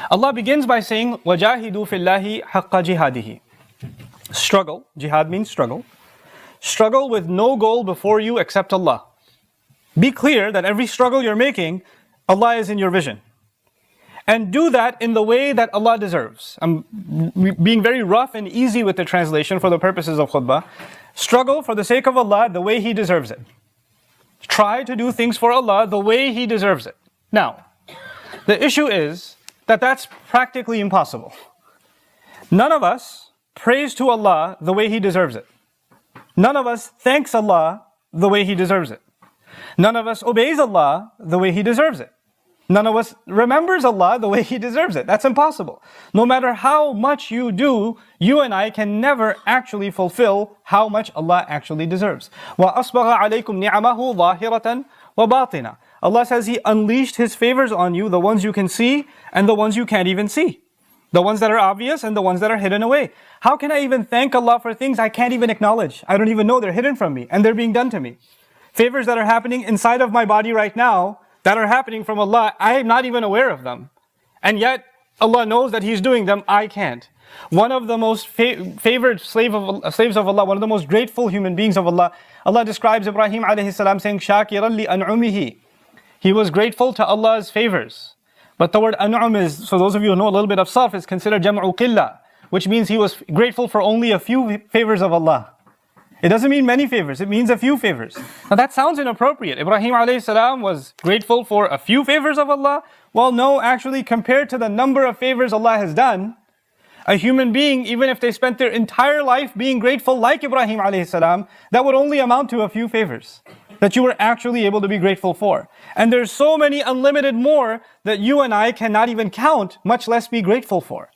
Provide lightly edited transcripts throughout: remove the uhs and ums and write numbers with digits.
Allah begins by saying, وَجَاهِدُوا فِي اللَّهِ حَقَّ جِهَادِهِ. Struggle, jihad means struggle. Struggle with no goal before you except Allah. Be clear that every struggle you're making, Allah is in your vision. And do that in the way that Allah deserves. I'm being very rough and easy with the translation for the purposes of khutbah. Struggle for the sake of Allah the way He deserves it. Try to do things for Allah the way He deserves it. Now, the issue is that that's practically impossible. None of us prays to Allah the way He deserves it. None of us thanks Allah the way He deserves it. None of us obeys Allah the way He deserves it. None of us remembers Allah the way He deserves it. That's impossible. No matter how much you do, you and I can never actually fulfill how much Allah actually deserves. وَأَصْبَغَ عَلَيْكُمْ نِعَمَهُ ظَاهِرَةً وَبَاطِنًا. Allah says He unleashed His favors on you, the ones you can see and the ones you can't even see. The ones that are obvious and the ones that are hidden away. How can I even thank Allah for things I can't even acknowledge? I don't even know they're hidden from me and they're being done to me. Favors that are happening inside of my body right now, that are happening from Allah, I am not even aware of them. And yet, Allah knows that He's doing them, I can't. One of the most favored slaves of Allah, one of the most grateful human beings of Allah, Allah describes Ibrahim alayhi salam saying, شَاكِرًا لِأَنْعُمِهِ. He was grateful to Allah's favors. But the word an'um is, so those of you who know a little bit of sarf, is considered jam'u qillah, which means he was grateful for only a few favors of Allah. It doesn't mean many favors, it means a few favors. Now that sounds inappropriate. Ibrahim alayhi salam was grateful for a few favors of Allah. Well, no, actually compared to the number of favors Allah has done, a human being, even if they spent their entire life being grateful like Ibrahim alayhi salam, that would only amount to a few favors that you were actually able to be grateful for. And there's so many unlimited more that you and I cannot even count, much less be grateful for.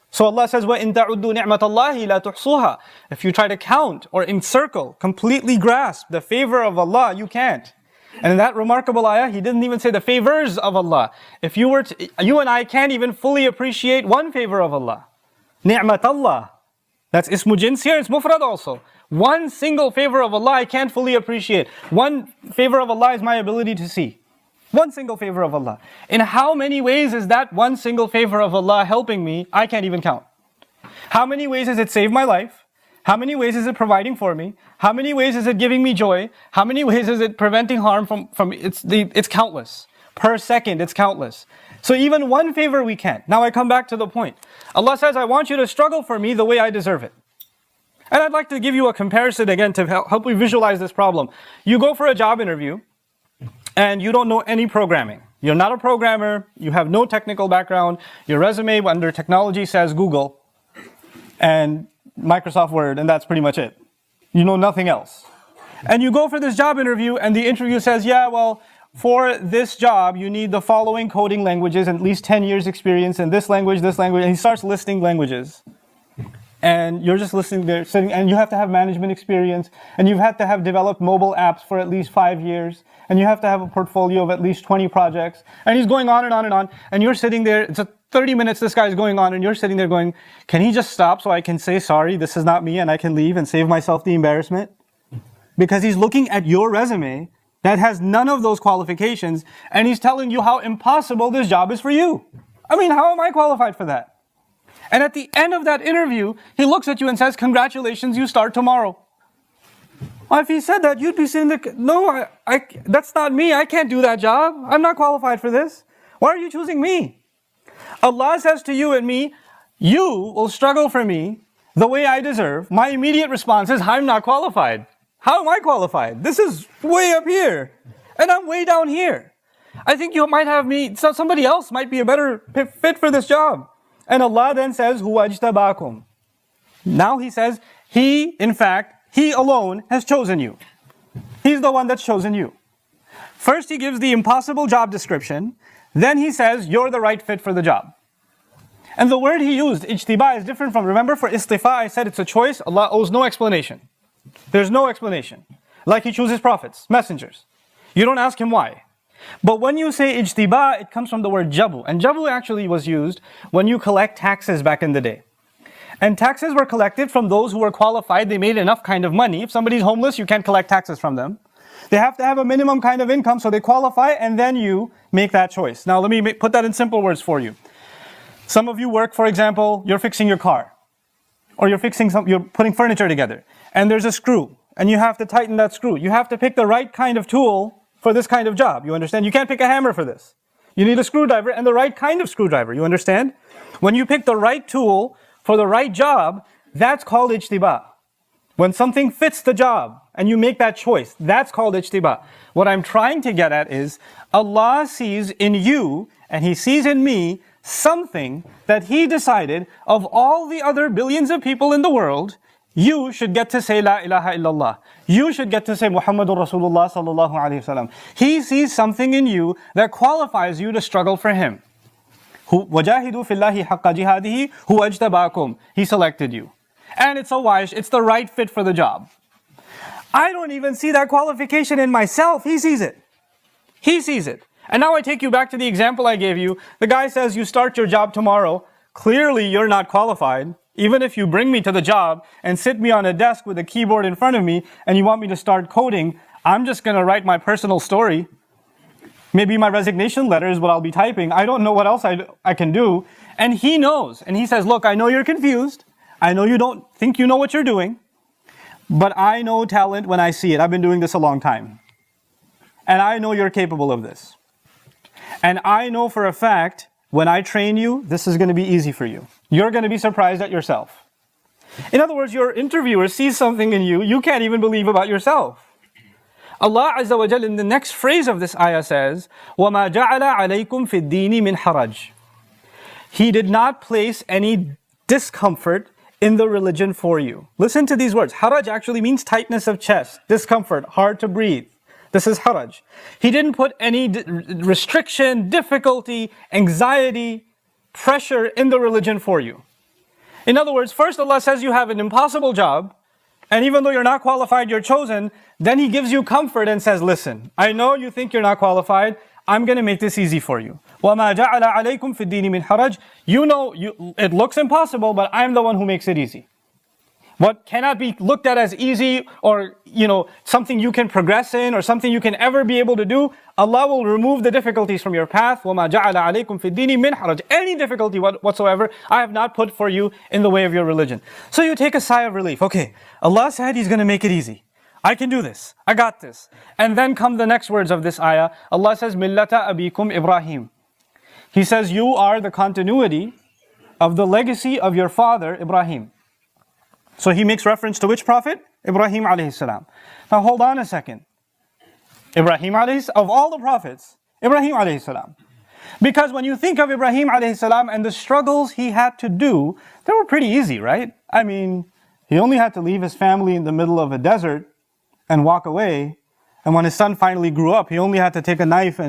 So Allah says, وَإِن تَعُدُّوا نِعْمَةَ اللَّهِ لَا تُحْصُوهَا. If you try to count or encircle, completely grasp the favor of Allah, you can't. And in that remarkable ayah, He didn't even say the favors of Allah. If you and I can't even fully appreciate one favor of Allah. Ni'mat Allah. That's ismu jins here, it's mufrad also. One single favor of Allah I can't fully appreciate. One favor of Allah is my ability to see. One single favor of Allah. In how many ways is that one single favor of Allah helping me? I can't even count. How many ways has it saved my life? How many ways is it providing for me? How many ways is it giving me joy? How many ways is it preventing harm from it's countless. Per second, it's countless. So even one favor we can't. Now I come back to the point. Allah says, I want you to struggle for me the way I deserve it. And I'd like to give you a comparison again to help you visualize this problem. You go for a job interview, and you don't know any programming. You're not a programmer, you have no technical background, your resume under technology says Google and Microsoft Word, and that's pretty much it. You know nothing else. And you go for this job interview and the interview says, yeah, well, for this job you need the following coding languages and at least 10 years experience in this language, and he starts listing languages. And you're just listening there, sitting, and you have to have management experience, and you've had to have developed mobile apps for at least 5 years, and you have to have a portfolio of at least 20 projects, and he's going on and on and on, and you're sitting there, it's 30 minutes this guy's going on, and you're sitting there going, can he just stop so I can say, sorry, this is not me, and I can leave and save myself the embarrassment? Because he's looking at your resume that has none of those qualifications, and he's telling you how impossible this job is for you. I mean, how am I qualified for that? And at the end of that interview, he looks at you and says, congratulations, you start tomorrow. Well, if he said that, you'd be sitting there, no, that's not me, I can't do that job. I'm not qualified for this. Why are you choosing me? Allah says to you and me, you will struggle for me the way I deserve. My immediate response is, I'm not qualified. How am I qualified? This is way up here, and I'm way down here. I think you might have me, so somebody else might be a better fit for this job. And Allah then says, Huwa ajtabakum. Now He says, He, in fact, He alone has chosen you. He's the one that's chosen you. First He gives the impossible job description, then He says, you're the right fit for the job. And the word He used, ijtiba, is different from, remember for istifa I said it's a choice, Allah owes no explanation. There's no explanation. Like He chooses prophets, messengers. You don't ask Him why. But when you say ijtiba, it comes from the word jabu. And jabu actually was used when you collect taxes back in the day. And taxes were collected from those who were qualified. They made enough kind of money. If somebody's homeless, you can't collect taxes from them. They have to have a minimum kind of income so they qualify, and then you make that choice. Now let me put that in simple words for you. Some of you work, for example, you're fixing your car, or you're putting furniture together, and there's a screw, and you have to tighten that screw. You have to pick the right kind of tool for this kind of job. You understand? You can't pick a hammer for this. You need a screwdriver and the right kind of screwdriver. You understand? When you pick the right tool for the right job, that's called ijtiba. When something fits the job and you make that choice, that's called ijtiba. What I'm trying to get at is Allah sees in you and He sees in me something that He decided of all the other billions of people in the world, you should get to say La ilaha illallah. You should get to say Muhammadur Rasulullah sallallahu alayhi wasallam. He sees something in you that qualifies you to struggle for Him. وَجَاهِدُوا فِي اللَّهِ حَقَّ جِهَادِهِ هُوَ اجْتَبَاكُمْ. He selected you. And it's it's the right fit for the job. I don't even see that qualification in myself. He sees it. He sees it. And now I take you back to the example I gave you. The guy says, you start your job tomorrow. Clearly you're not qualified. Even if you bring me to the job and sit me on a desk with a keyboard in front of me and you want me to start coding, I'm just going to write my personal story. Maybe my resignation letter is what I'll be typing. I don't know what else I can do. And he knows. And he says, look, I know you're confused. I know you don't think you know what you're doing. But I know talent when I see it. I've been doing this a long time. And I know you're capable of this. And I know for a fact, when I train you, this is going to be easy for you. You're going to be surprised at yourself. In other words, your interviewer sees something in you you can't even believe about yourself. Allah Azza wa Jal in the next phrase of this ayah says, وَمَا جَعَلَ عَلَيْكُمْ فِي الدِّينِ مِنْ حَرَجٍ. He did not place any discomfort in the religion for you. Listen to these words. Haraj actually means tightness of chest, discomfort, hard to breathe. This is haraj. He didn't put any restriction, difficulty, anxiety, pressure in the religion for you. In other words, first Allah says you have an impossible job, and even though you're not qualified, you're chosen, then He gives you comfort and says, listen, I know you think you're not qualified, I'm going to make this easy for you. وَمَا جَعَلَ عَلَيْكُمْ فِي الدِّينِ مِنْ حَرَجٍ. You know, it looks impossible, but I'm the one who makes it easy. What cannot be looked at as easy or, something you can progress in or something you can ever be able to do, Allah will remove the difficulties from your path. وَمَا جَعَلَ عَلَيْكُمْ فِي الدِّينِ مِنْ حَرَجٍ. Any difficulty whatsoever, I have not put for you in the way of your religion. So you take a sigh of relief. Okay, Allah said He's going to make it easy. I can do this. I got this. And then come the next words of this ayah. Allah says, Millata abikum Ibrahim. He says, you are the continuity of the legacy of your father, Ibrahim. So He makes reference to which prophet? Ibrahim alayhi salam. Now hold on a second. Ibrahim alayhi salam, of all the prophets, Ibrahim alayhi salam. Because when you think of Ibrahim alayhi salam and the struggles he had to do, they were pretty easy, right? I mean, he only had to leave his family in the middle of a desert and walk away. And when his son finally grew up, he only had to take a knife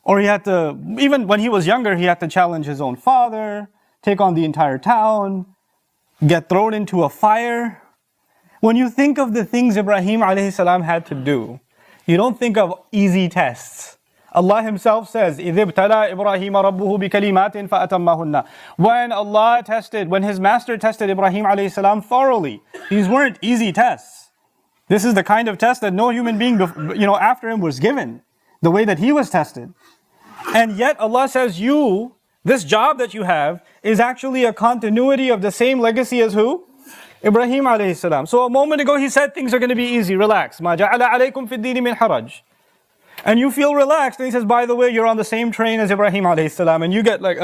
or he had to, even when he was younger, he had to challenge his own father, take on the entire town, get thrown into a fire. When you think of the things Ibrahim alayhi salam had to do, you don't think of easy tests. Allah Himself says, إِذِ ابْتَلَى إِبْرَاهِيمَ رَبُّهُ بِكَلِمَاتٍ فَأَتَمَّهُنَّ. When His master tested Ibrahim alayhi salam thoroughly, these weren't easy tests. This is the kind of test that no human being after him was given, the way that he was tested. And yet Allah says, this job that you have is actually a continuity of the same legacy as who? Ibrahim alayhi salam. So a moment ago He said things are going to be easy, relax. مَا جَعَلَ عَلَيْكُمْ فِي الدِّينِ مِنْ حَرَجٍ. And you feel relaxed, and He says, by the way, you're on the same train as Ibrahim alayhi salam, and you get like,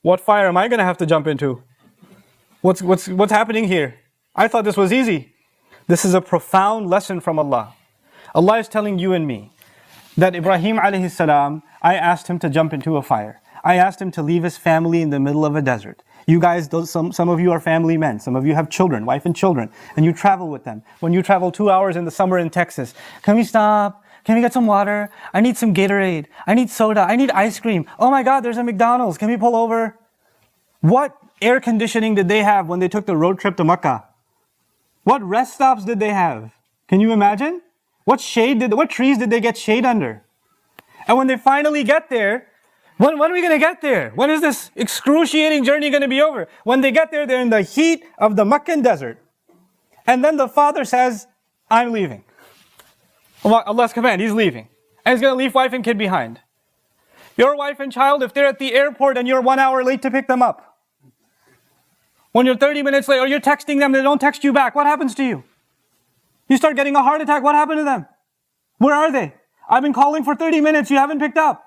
what fire am I going to have to jump into? What's happening here? I thought this was easy. This is a profound lesson from Allah. Allah is telling you and me that Ibrahim alayhi salam, I asked him to jump into a fire. I asked him to leave his family in the middle of a desert. You guys, some of you are family men. Some of you have children, wife and children, and you travel with them. When you travel 2 hours in the summer in Texas, can we stop? Can we get some water? I need some Gatorade. I need soda. I need ice cream. Oh my God, there's a McDonald's. Can we pull over? What air conditioning did they have when they took the road trip to Mecca? What rest stops did they have? Can you imagine? What trees did they get shade under? And when they finally get there, when are we going to get there? When is this excruciating journey going to be over? When they get there, they're in the heat of the Meccan desert. And then the father says, I'm leaving. Allah's command, he's leaving. And he's going to leave wife and kid behind. Your wife and child, if they're at the airport and you're 1 hour late to pick them up, when you're 30 minutes late or you're texting them, they don't text you back, what happens to you? You start getting a heart attack, what happened to them? Where are they? I've been calling for 30 minutes, you haven't picked up.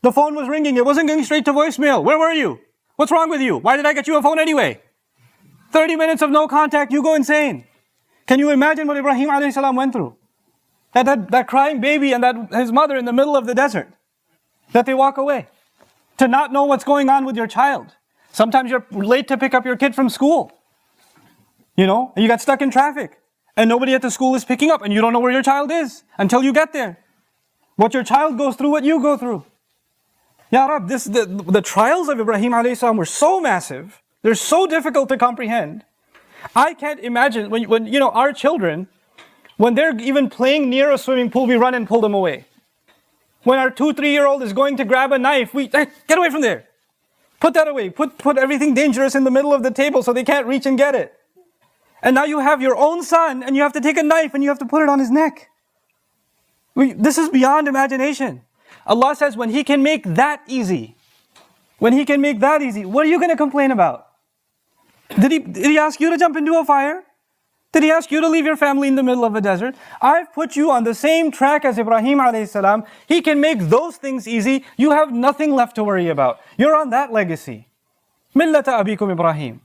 The phone was ringing, it wasn't going straight to voicemail. Where were you? What's wrong with you? Why did I get you a phone anyway? 30 minutes of no contact, you go insane. Can you imagine what Ibrahim alayhi salam went through? That crying baby and his mother in the middle of the desert. That they walk away. To not know what's going on with your child. Sometimes you're late to pick up your kid from school. You know, and you got stuck in traffic. And nobody at the school is picking up and you don't know where your child is until you get there. What your child goes through, what you go through. Ya Rab, the trials of Ibrahim alayhi salam were so massive, they're so difficult to comprehend. I can't imagine when you know, our children, when they're even playing near a swimming pool, we run and pull them away. When our 2-3-year-old is going to grab a knife, we get away from there. Put that away. Put everything dangerous in the middle of the table so they can't reach and get it. And now you have your own son and you have to take a knife and you have to put it on his neck. This is beyond imagination. Allah says when He can make that easy, what are you going to complain about? Did he ask you to jump into a fire? Did He ask you to leave your family in the middle of a desert? I've put you on the same track as Ibrahim alayhi salam. He can make those things easy. You have nothing left to worry about. You're on that legacy. Millata abikum Ibrahim.